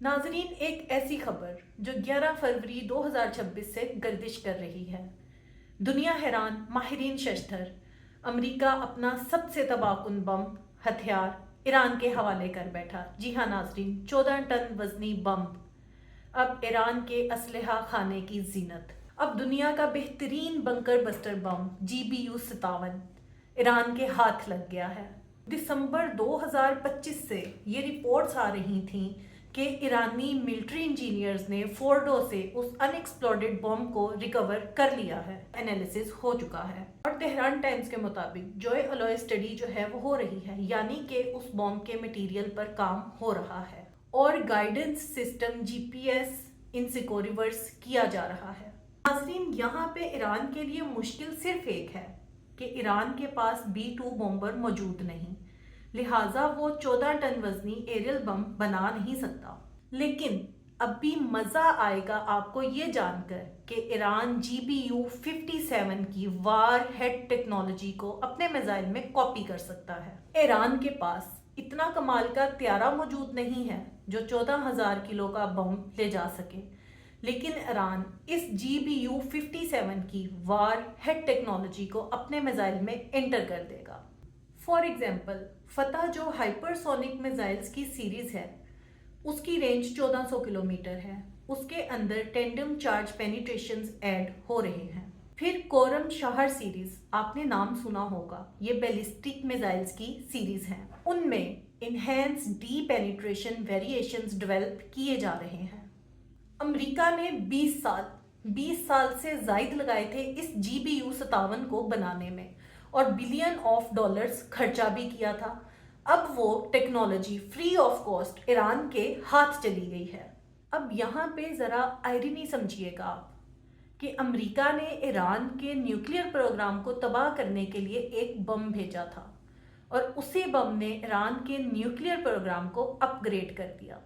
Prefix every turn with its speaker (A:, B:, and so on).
A: नाजरीन, एक ऐसी खबर जो 11 फरवरी 2026 से गर्दिश कर रही है। दुनिया हैरान, माहिरीन शशधर। अमेरिका अपना सबसे तबाहकुन बम हथियार ईरान के हवाले कर बैठा। जी हाँ नाजरीन, 14 टन वजनी बम अब ईरान के असलहा खाने की जीनत। अब दुनिया का बेहतरीन bunker buster bomb GBU-57 Iran के हाथ लग गया है। दिसंबर 2025 से ये रिपोर्ट्स आ रही थीं कि ईरानी मिलिट्री इंजीनियर्स ने फोर्डो से उस अनएक्सप्लोडेड बॉम्ब को रिकवर कर लिया है। एनालिसिस हो चुका है और तेहरान टाइम्स के मुताबिक जॉय अलॉय स्टडी जो है वो हो रही है, यानी कि उस बॉम्ब के मटेरियल पर काम हो रहा है और गाइडेंस सिस्टम GPS इनको रिवर्स किया जा रहा है। नाज़रीन, यहाँ पे ईरान के लिए मुश्किल सिर्फ एक है कि ईरान के पास B-2 बॉम्बर मौजूद नहीं, लिहाजा वो 14 टन वजनी एरियल बम बना नहीं सकता। लेकिन अब भी मज़ा आएगा आपको ये जानकर कि ईरान GBU-57 की वार हेड टेक्नोलॉजी को अपने मिसाइल में कॉपी कर सकता है। ईरान के पास इतना कमाल का त्यारा मौजूद नहीं है जो 14,000 किलो का बम ले जा सके, लेकिन ईरान इस GBU-57 की वार हेड टेक्नोलॉजी को अपने मिसाइल में एंटर कर देगा। फॉर एग्जाम्पल, फतह जो हाइपरसोनिक मिसाइल्स की सीरीज है उसकी रेंज 1400 किलोमीटर है। उसके अंदर टेंडम चार्ज पेनिट्रेशंस ऐड हो रहे हैं। फिर कोरम शहर सीरीज, आपने नाम सुना होगा, ये बैलिस्टिक मिसाइल्स की सीरीज हैं। उनमें enhance D penetration variations develop किए जा रहे हैं। अमेरिका ने 20 साल से जायद लगाए थे इस GBU-57 को बनाने में और बिलियन ऑफ डॉलर्स खर्चा भी किया था। अब वो technology free of cost Iran के हाथ चली गई है। अब यहाँ पे ज़रा आयरनी समझिएगा आप कि अमेरिका ने ईरान के न्यूक्लियर प्रोग्राम को तबाह करने के लिए एक बम भेजा था और उसी बम ने ईरान के न्यूक्लियर प्रोग्राम को अपग्रेड कर दिया।